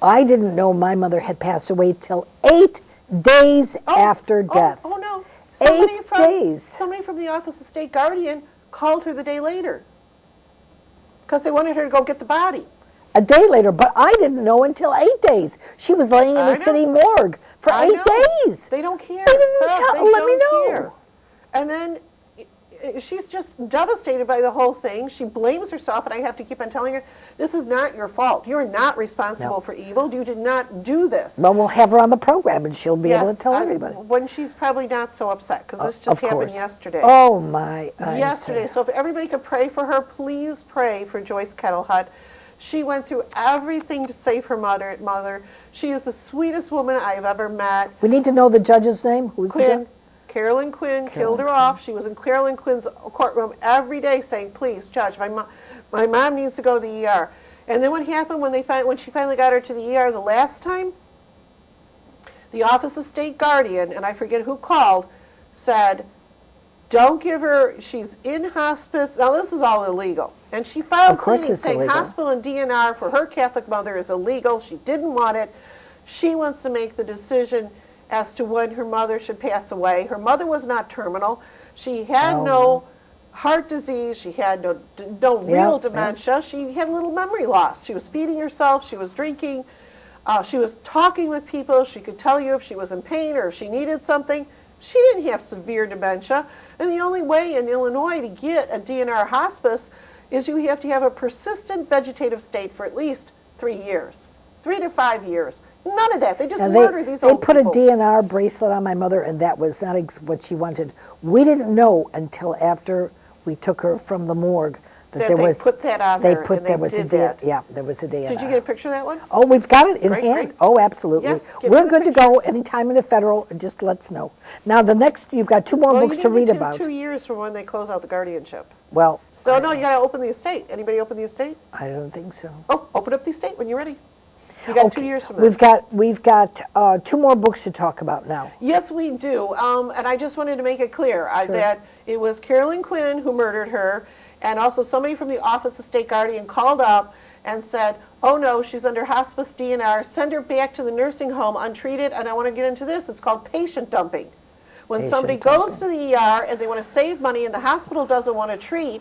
I didn't know my mother had passed away till 8 days after death. Oh, no. 8 days. Somebody from the Office of State Guardian called her the day later because they wanted her to go get the body. A day later, but I didn't know until 8 days. She was laying in the city morgue for 8 days. They don't care. They didn't let me know. Care. And then she's just devastated by the whole thing. She blames herself, and I have to keep on telling her, this is not your fault. You're not responsible for evil. You did not do this. Well, we'll have her on the program, and she'll be able to tell everybody. When she's probably not so upset, because this just happened yesterday. Oh, my. Yesterday. So if everybody could pray for her, please pray for Joyce Kettlehut. She went through everything to save her mother. She is the sweetest woman I've ever met. We need to know the judge's name. Who's the judge? Carolyn Quinn killed her off. She was in Carolyn Quinn's courtroom every day saying, please, Judge, my mom needs to go to the ER. And then what happened when she finally got her to the ER the last time? The Office of State Guardian, and I forget who called, said, don't give her, she's in hospice. Now, this is all illegal. And she filed claims saying illegal. Hospital and DNR for her Catholic mother is illegal. She didn't want it. She wants to make the decision as to when her mother should pass away. Her mother was not terminal. She had no heart disease. She had no real dementia. She had a little memory loss. She was feeding herself. She was drinking. She was talking with people. She could tell you if she was in pain or if she needed something. She didn't have severe dementia. And the only way in Illinois to get a DNR hospice is you have to have a persistent vegetative state for at least 3 years, 3 to 5 years. None of that. They just murder these old people. They put a DNR bracelet on my mother, and that was not what she wanted. We didn't know until after we took her from the morgue that there was. They put that on there. There was a DNR. Did you get a picture of that one? Oh, we've got it in hand. Great. Oh, absolutely. Yes, we're good to go anytime in the federal. Just let us know. Now, the next, you've got 2 more books to read about. 2 years from when they close out the guardianship. Well. So, no, you got to open the estate. Anybody open the estate? I don't think so. Oh, open up the estate when you're ready. You got 2 years from that. We've got 2 more books to talk about now. Yes, we do. And I just wanted to make it clear that it was Carolyn Quinn who murdered her, and also somebody from the Office of State Guardian called up and said, oh no, she's under hospice DNR, send her back to the nursing home untreated, and I want to get into this, it's called patient dumping. When somebody goes to the ER and they want to save money and the hospital doesn't want to treat,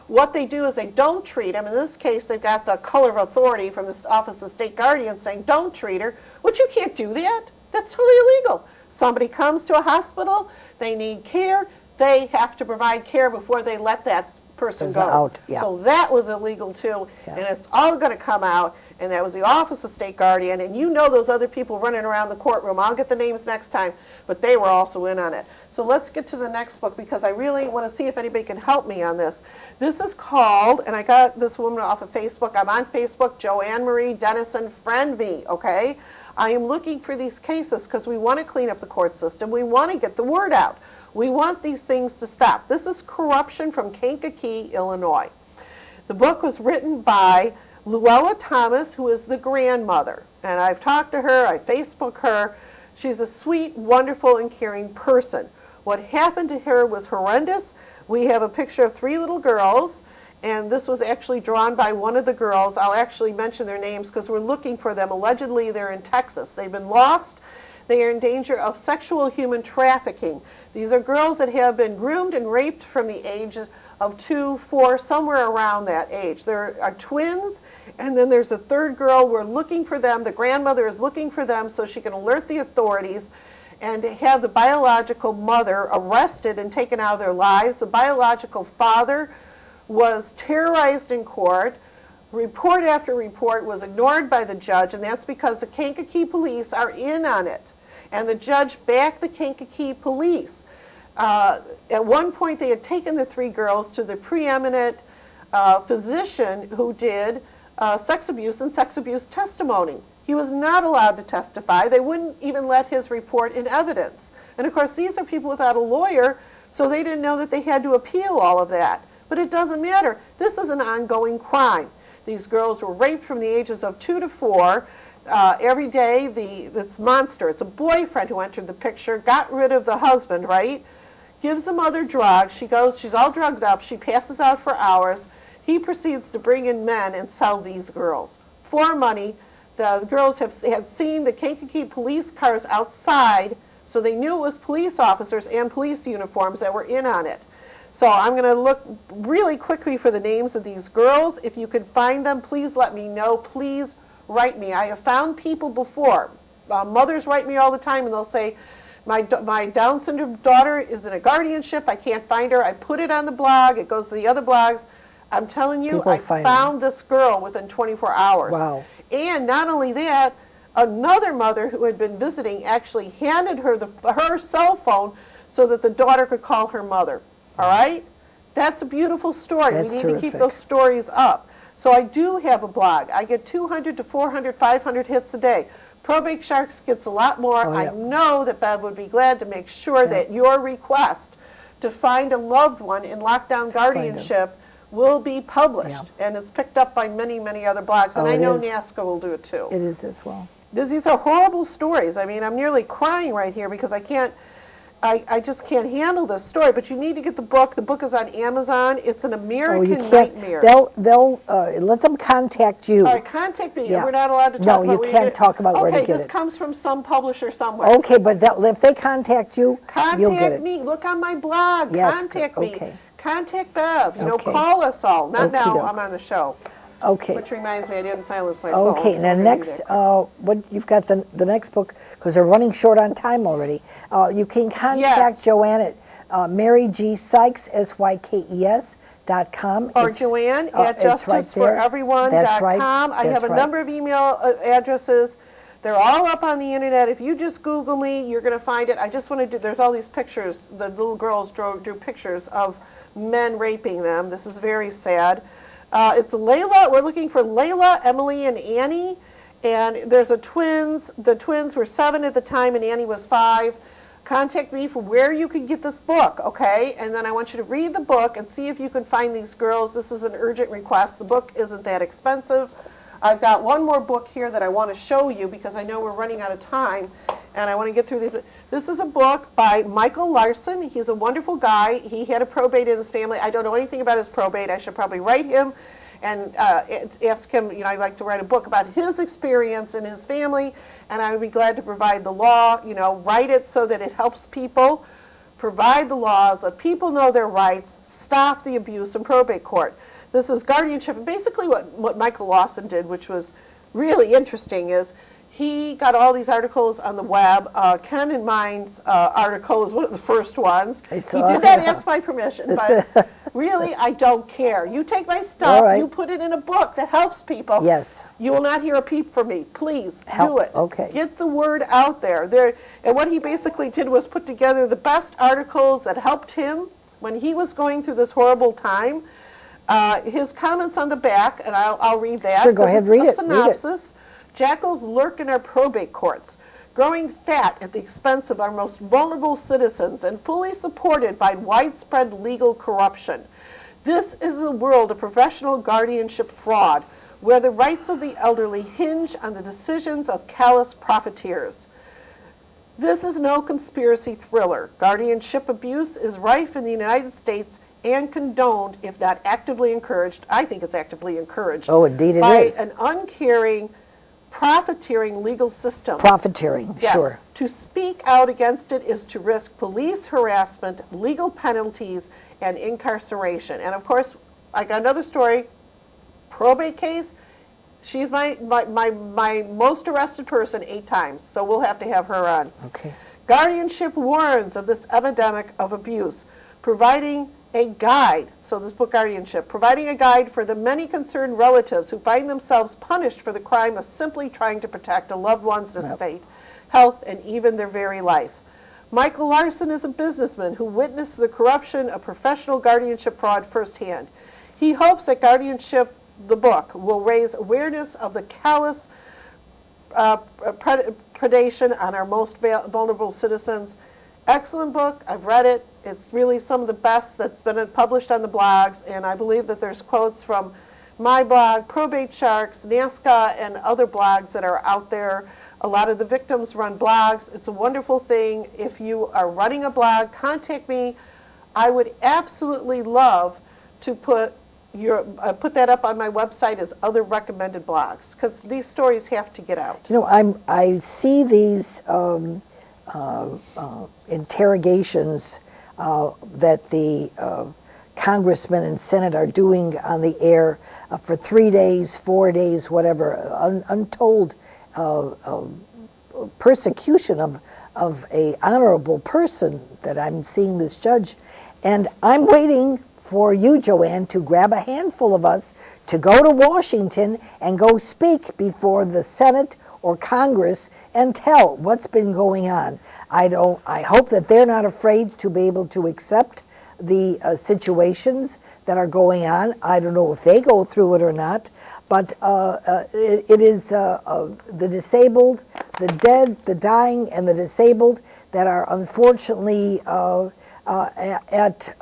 what they do is they don't treat them. In this case, they've got the color of authority from the Office of State Guardian saying, don't treat her, which you can't do that. That's totally illegal. Somebody comes to a hospital, they need care, they have to provide care before they let that person go. So that was illegal too, and it's all going to come out, and that was the Office of State Guardian, and you know those other people running around the courtroom. I'll get the names next time, but they were also in on it. So let's get to the next book, because I really want to see if anybody can help me on this. This is called, and I got this woman off of Facebook. I'm on Facebook, Joanne Marie Dennison, friend me, okay? I am looking for these cases because we want to clean up the court system. We want to get the word out. We want these things to stop. This is Corruption from Kankakee, Illinois. The book was written by Luella Thomas, who is the grandmother. And I've talked to her, I Facebook her. She's a sweet, wonderful, and caring person. What happened to her was horrendous. We have a picture of 3 little girls, and this was actually drawn by one of the girls. I'll actually mention their names because we're looking for them. Allegedly, they're in Texas. They've been lost. They are in danger of sexual human trafficking. These are girls that have been groomed and raped from the age of 2, 4, somewhere around that age. There are twins, and then there's a third girl. We're looking for them. The grandmother is looking for them so she can alert the authorities and have the biological mother arrested and taken out of their lives. The biological father was terrorized in court. Report after report was ignored by the judge, and that's because the Kankakee police are in on it. And the judge backed the Kankakee police. At one point, they had taken the 3 girls to the preeminent physician who did sex abuse and sex abuse testimony. He was not allowed to testify. They wouldn't even let his report in evidence. And of course, these are people without a lawyer, so they didn't know that they had to appeal all of that. But it doesn't matter. This is an ongoing crime. These girls were raped from the ages of 2 to 4. Every day, this monster, it's a boyfriend who entered the picture, got rid of the husband, right? gives the mother drugs. She goes, she's all drugged up. She passes out for hours. He proceeds to bring in men and sell these girls for money. The girls had seen the Kankakee police cars outside, so they knew it was police officers and police uniforms that were in on it. So I'm going to look really quickly for the names of these girls. If you can find them, please let me know. Please write me. I have found people before. Mothers write me all the time, and they'll say, my Down syndrome daughter is in a guardianship. I can't find her. I put it on the blog. It goes to the other blogs. I'm telling you, I found this girl within 24 hours. Wow. And not only that, another mother who had been visiting actually handed her her cell phone so that the daughter could call her mother. All right? That's a beautiful story. That's we need terrific. to keep those stories up. So I do have a blog. I get 200 to 400, 500 hits a day. Probate Sharks gets a lot more. Oh, yeah. I know that Bev would be glad to make sure that your request to find a loved one in lockdown guardianship will be published. And it's picked up by many, many other blogs. And I know NASCA will do it too. It is as well. These are horrible stories. I mean, I'm nearly crying right here because I just can't handle this story. But you need to get the book. The book is on Amazon. It's an American nightmare. They'll let them contact you. All right, contact me. Yeah. We're not allowed to talk No, about you where can't talk about where to get Okay, this it. comes from some publisher somewhere. Okay, but if they contact you, you'll get Contact it. me. Look on my blog. Yes, Contact me. okay. Contact Bev. You know, Okay. call us all. Not now. Okey-doke. I'm on the show. Okay. Which reminds me, I didn't silence my phone. Okay, so and then we're gonna next, do that. what you've got the next book, because they're running short on time already. You can contact Yes. Joanne at Mary G. Sykes, SYKES.com. Or Joanne at it's right there. justiceforeveryone.com. That's right. I have a number of email addresses. They're all up on the internet. If you just Google me, you're going to find it. I just want to do, there's all these pictures. The little girls drew pictures of men raping them. This is very sad. It's Layla. We're looking for Layla, Emily, and Annie. And there's twins. The twins were 7 at the time, and Annie was 5. Contact me for where you can get this book, okay? And then I want you to read the book and see if you can find these girls. This is an urgent request. The book isn't that expensive. I've got one more book here that I want to show you because I know we're running out of time, and I want to get through these. This is a book by Michael Larson. He's a wonderful guy. He had a probate in his family. I don't know anything about his probate. I should probably write him and ask him, I'd like to write a book about his experience in his family, and I would be glad to provide the law, write it so that it helps people, provide the laws, let people know their rights, stop the abuse in probate court. This is guardianship, and basically what Michael Lawson did, which was really interesting, is he got all these articles on the web. Ken and mine's article is one of the first ones. He did not ask my permission, but really, I don't care. You take my stuff, you put it in a book that helps people. Yes. You will not hear a peep from me. Please do it. Okay. Get the word out there. And what he basically did was put together the best articles that helped him when he was going through this horrible time. His comments on the back, and I'll read that. Sure, go ahead, read it. Synopsis. Jackals lurk in our probate courts, growing fat at the expense of our most vulnerable citizens and fully supported by widespread legal corruption. This is the world of professional guardianship fraud, where the rights of the elderly hinge on the decisions of callous profiteers. This is no conspiracy thriller. Guardianship abuse is rife in the United States and condoned, if not actively encouraged. I think it's actively encouraged. Oh, indeed it by is. an uncaring, profiteering legal system. Profiteering, Yes. sure. To speak out against it is to risk police harassment, legal penalties, and incarceration. And of course, I got another story, probate case. She's my most arrested person 8 times, so we'll have to have her on. Okay. Guardianship warns of this epidemic of abuse, providing a guide, so this book, Guardianship, providing a guide for the many concerned relatives who find themselves punished for the crime of simply trying to protect a loved one's estate, health, and even their very life. Michael Larson is a businessman who witnessed the corruption of professional guardianship fraud firsthand. He hopes that Guardianship, the book, will raise awareness of the callous predation on our most vulnerable citizens. Excellent book. I've read it. It's really some of the best that's been published on the blogs, and I believe that there's quotes from my blog, Probate Sharks, NASCA, and other blogs that are out there. A lot of the victims run blogs. It's a wonderful thing. If you are running a blog, contact me. I would absolutely love to put that up on my website as other recommended blogs, because these stories have to get out. You know, I see these interrogations that the congressmen and senate are doing on the air for 3 days, 4 days, whatever, untold persecution of a honorable person that I'm seeing this judge. And I'm waiting for you, Joanne, to grab a handful of us to go to Washington and go speak before the Senate or Congress and tell what's been going on. I hope that they're not afraid to be able to accept the situations that are going on. I don't know if they go through it or not, but it is the disabled, the dead, the dying, and the disabled that are unfortunately at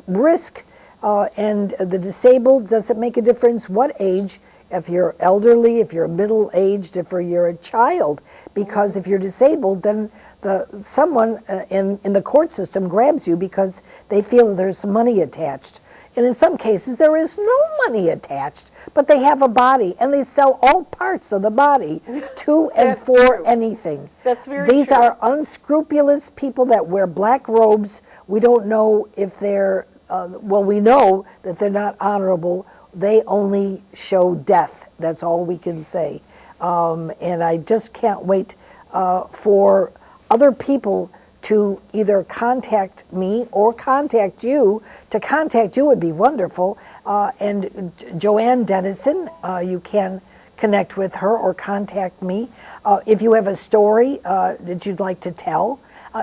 risk. And the disabled, does it make a difference what age? If you're elderly, if you're middle-aged, if you're a child, because if you're disabled, then someone in the court system grabs you because they feel that there's money attached. And in some cases, there is no money attached, but they have a body, and they sell all parts of the body to and for true. Anything. That's very These true. are unscrupulous people that wear black robes. We don't know if they're, well, we know that they're not honorable. They only show death. That's all we can say. And I just can't wait for other people to either contact me or contact you. To contact you would be wonderful. And Joanne Dennison, you can connect with her or contact me. If you have a story that you'd like to tell,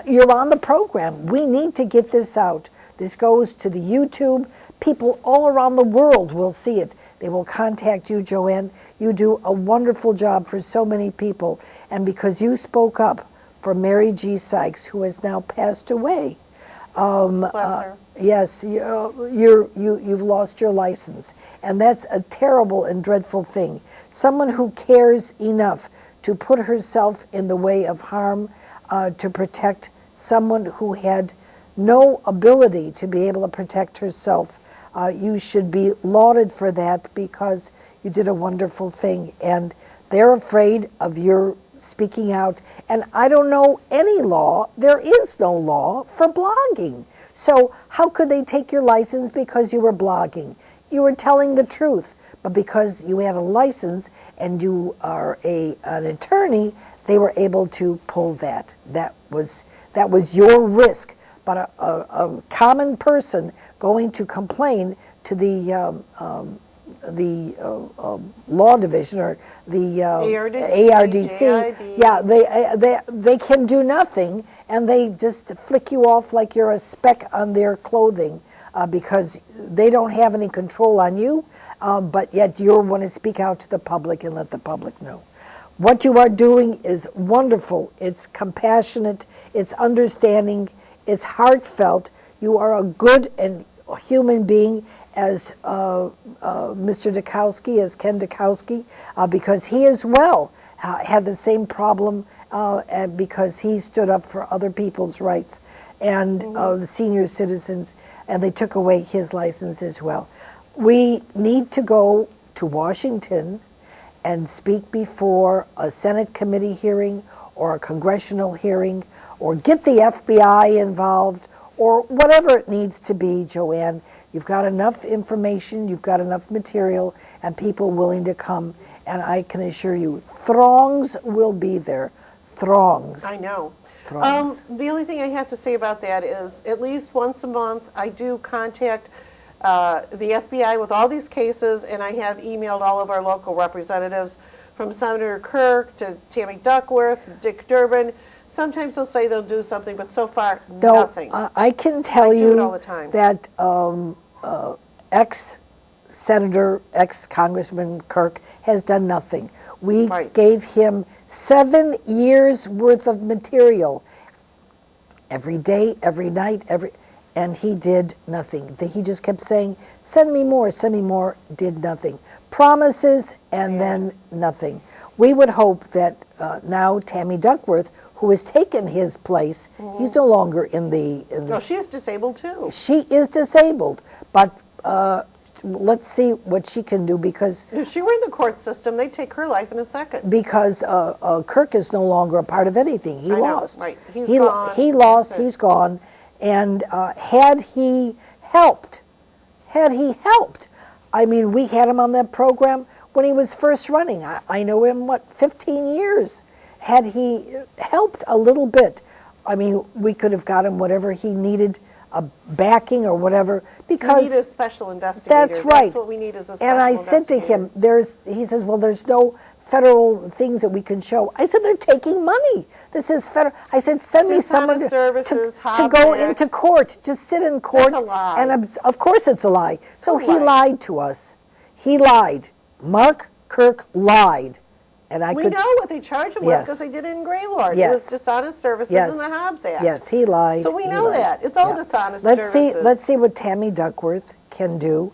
you're on the program. We need to get this out. This goes to the YouTube. People all around the world will see it. They will contact you, Joanne. You do a wonderful job for so many people. And because you spoke up for Mary G. Sykes, who has now passed away. Bless her. Yes, you've lost your license. And that's a terrible and dreadful thing. Someone who cares enough to put herself in the way of harm to protect someone who had no ability to be able to protect herself. You should be lauded for that because you did a wonderful thing. And they're afraid of your speaking out. And I don't know any law. There is no law for blogging. So how could they take your license because you were blogging? You were telling the truth. But because you had a license and you are an attorney, they were able to pull that. That was your risk. But a common person going to complain to the law division or the ARDC, yeah, they can do nothing, and they just flick you off like you're a speck on their clothing because they don't have any control on you, but yet you want to speak out to the public and let the public know. What you are doing is wonderful. It's compassionate. It's understanding. It's heartfelt. You are a good and human being, as Mr. Dukowski, as Ken Dukowski, because he as well had the same problem and because he stood up for other people's rights and the senior citizens, and they took away his license as well. We need to go to Washington and speak before a Senate committee hearing or a congressional hearing, or get the FBI involved, or whatever it needs to be, Joanne. You've got enough information, you've got enough material, and people willing to come. And I can assure you, throngs will be there. Throngs. I know. Throngs. The only thing I have to say about that is at least once a month I do contact the FBI with all these cases, and I have emailed all of our local representatives, from Senator Kirk to Tammy Duckworth, Dick Durbin. Sometimes they'll say they'll do something, but so far, nothing. I can tell you do it all the time. that ex-Senator, ex-Congressman Kirk has done nothing. We gave him 7 years worth of material every day, every night, and he did nothing. He just kept saying, send me more, did nothing. Promises and then nothing. we would hope that now Tammy Duckworth, who has taken his place, he's no longer in the. No, she's disabled too. She is disabled, but let's see what she can do because If she were in the court system, they'd take her life in a second. Kirk is no longer a part of anything. He I know, lost. right. He's he, gone. He lost. That's it. He's gone. And had he helped, I mean, we had him on that program when he was first running. I know him, 15 years. Had he helped a little bit, I mean, we could have got him whatever he needed, a backing or whatever, because We need a special investigator. that's right. That's what we need is a special and I said to investigator. him, he says, well, there's no federal things that we can show. I said, they're taking money. This is federal. I said, send me someone Dishonest services, to go Hobbs into court, just sit in court. That's a lie. And of course it's a lie. So he lie. lied to us. He lied. Mark Kirk lied. And I We could, know what they charge him with Yes. because they did it in Gaylord. It Yes. was dishonest services yes, in the Hobbs Act. yes, he lied. So we He know lied. that. It's all Yeah. dishonest Let's services. see what Tammy Duckworth can do.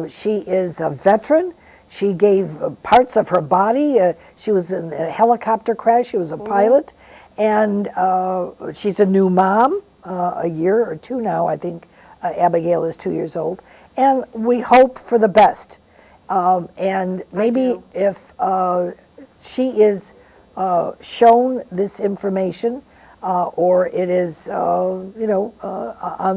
She is a veteran. She gave parts of her body. She was in a helicopter crash. She was a pilot. And she's a new mom, a year or two now, I think. Abigail is 2 years old. And we hope for the best. And maybe if she is shown this information, or it is, on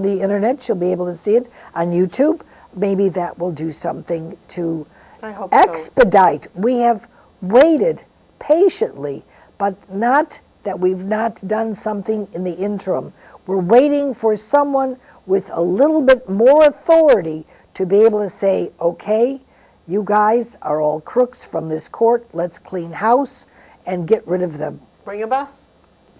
the internet, she'll be able to see it on YouTube. Maybe that will do something to I hope so. expedite. We have waited patiently, but not that we've not done something in the interim. We're waiting for someone with a little bit more authority to be able to say, okay, you guys are all crooks from this court. Let's clean house and get rid of them. Bring a bus.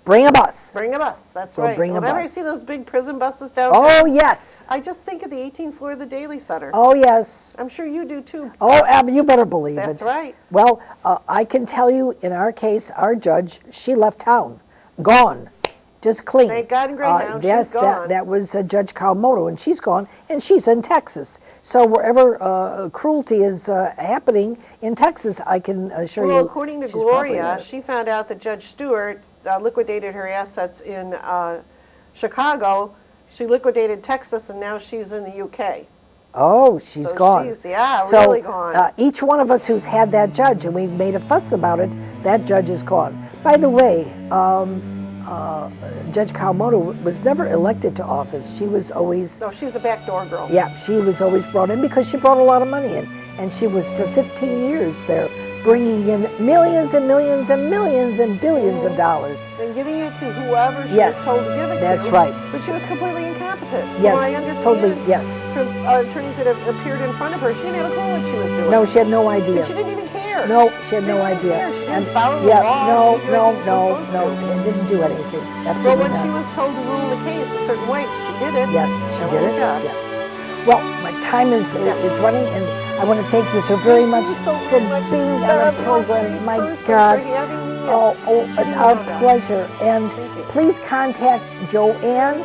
Bring a bus. Bring a bus. That's We'll right. bring a Whenever I bus. see those big prison buses downtown, Oh, yes. I just think of the 18th floor of the Daily Center. Oh, yes. I'm sure you do too. Oh, Abby, you better believe it. That's right. Well, I can tell you, in our case, our judge, she left town, gone, just clean. Thank God and great now, she's yes, gone. that was Judge Kawamoto, and she's gone, and she's in Texas. So wherever cruelty is happening in Texas, I can assure you. Well, according to she's probably Gloria, there. she found out that Judge Stewart liquidated her assets in Chicago. She liquidated Texas, and now she's in the UK. Oh, she's So gone. she's, yeah, so, really gone. Each one of us who's had that judge, and we've made a fuss about it, that judge is gone. By the way, Judge Kawamoto was never elected to office. She was always, No, she's a backdoor girl. yeah, she was always brought in because she brought a lot of money in. And she was for 15 years there, bringing in millions and millions and millions and billions of dollars. And giving it to whoever she Yes, was told to give it to. that's right. But she was completely incompetent. Yes, Well, I understand totally, yes. from attorneys that have appeared in front of her, she didn't have a clue what she was doing. No, she had no idea. And she didn't even care. No, she had no Didn't even idea. care. She didn't follow the yeah, law. She didn't do no, anything she was supposed to. it didn't do anything. But Absolutely when not. she was told to rule the case a certain way, she did it. Yes, she That did was her it. job. Yeah. Well, my time is Yes. running, and I want to thank you so very Thank much you so for very much. being You're on a the program. lovely My person God. for having me. Oh, it's Getting our to know that. pleasure. And Thank you. please contact Joanne.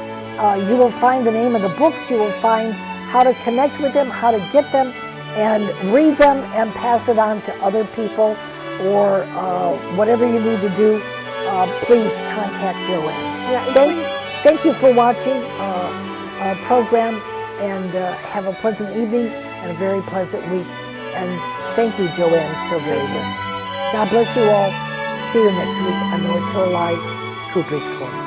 You will find the name of the books. You will find how to connect with them, how to get them, and read them and pass it on to other people, or whatever you need to do. Please contact Joanne. Yeah, and please. Thank you for watching our program, and have a pleasant evening and a very pleasant week. And thank you, Joanne, so very much. God bless you all. See you next week on North Shore Live, Cooper's Corner.